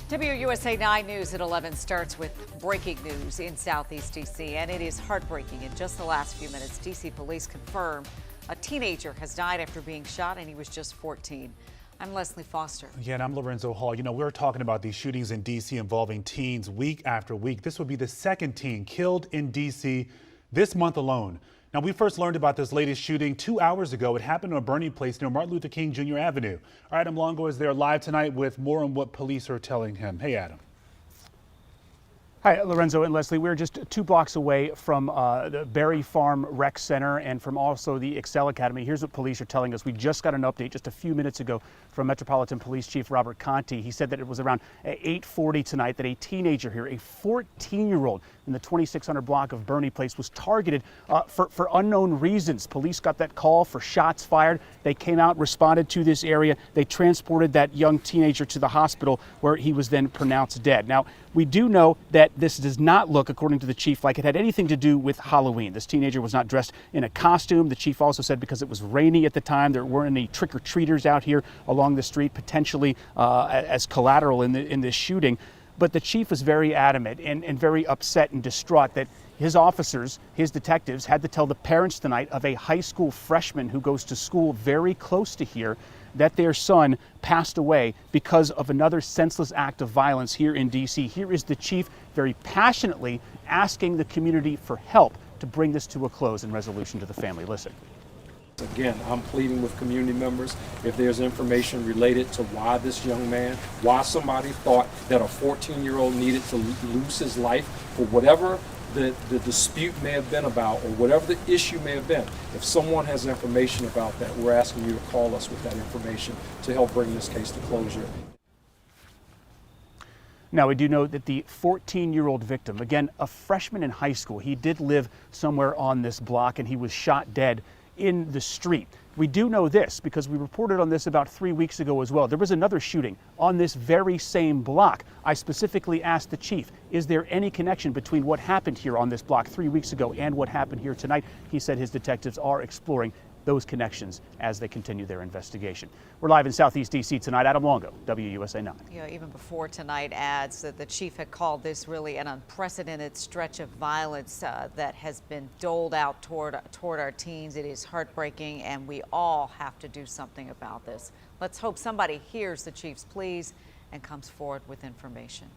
WUSA 9 News at 11 starts with breaking news in Southeast D.C., and it is heartbreaking. In just the last few minutes, D.C. police confirm a teenager has died after being shot, and he was just 14. I'm Leslie Foster. Yeah, and I'm Lorenzo Hall. You know, we're talking about these shootings in D.C. involving teens week after week. This would be the second teen killed in D.C. this month alone. Now, we first learned about this latest shooting 2 hours ago. It happened on Birney Pl near Martin Luther King Jr. Avenue. Our Adam Longo is there live tonight with more on what police are telling him. Hey, Adam. Hi, Lorenzo and Leslie. We're just 2 blocks away from the Berry Farm Rec Center and from also the Excel Academy. Here's what police are telling us. We just got an update just a few minutes ago from Metropolitan Police Chief Robert Conti. He said that it was around 8:40 tonight that a teenager here, a 14-year-old in the 2600 block of Birney Pl was targeted for unknown reasons. Police got that call for shots fired. They came out, responded to this area. They transported that young teenager to the hospital where he was then pronounced dead. Now, we do know that this does not look, according to the chief, like it had anything to do with Halloween. This teenager was not dressed in a costume. The chief also said because it was rainy at the time, there weren't any trick-or-treaters out here along the street, potentially as collateral in this shooting. But the chief was very adamant and very upset and distraught that his officers, his detectives, had to tell the parents tonight of a high school freshman who goes to school very close to here that their son passed away because of another senseless act of violence here in D.C. Here is the chief very passionately asking the community for help to bring this to a close and resolution to the family. Listen. Again, I'm pleading with community members, if there's information related to why this young man, why somebody thought that a 14-year-old needed to lose his life for whatever the dispute may have been about or whatever the issue may have been. If someone has information about that, we're asking you to call us with that information to help bring this case to closure. Now, we do know that the 14-year-old victim, again, a freshman in high school, he did live somewhere on this block and he was shot dead in the street. We do know this because we reported on this about 3 weeks ago as well. There was another shooting on this very same block. I specifically asked the chief, is there any connection between what happened here on this block 3 weeks ago and what happened here tonight? He said his detectives are exploring those connections as they continue their investigation. We're live in Southeast D.C. tonight. Adam Longo, WUSA 9. Yeah, even before tonight adds that the chief had called this really an unprecedented stretch of violence that has been doled out toward our teens. It is heartbreaking, and we all have to do something about this. Let's hope somebody hears the chief's pleas and comes forward with information.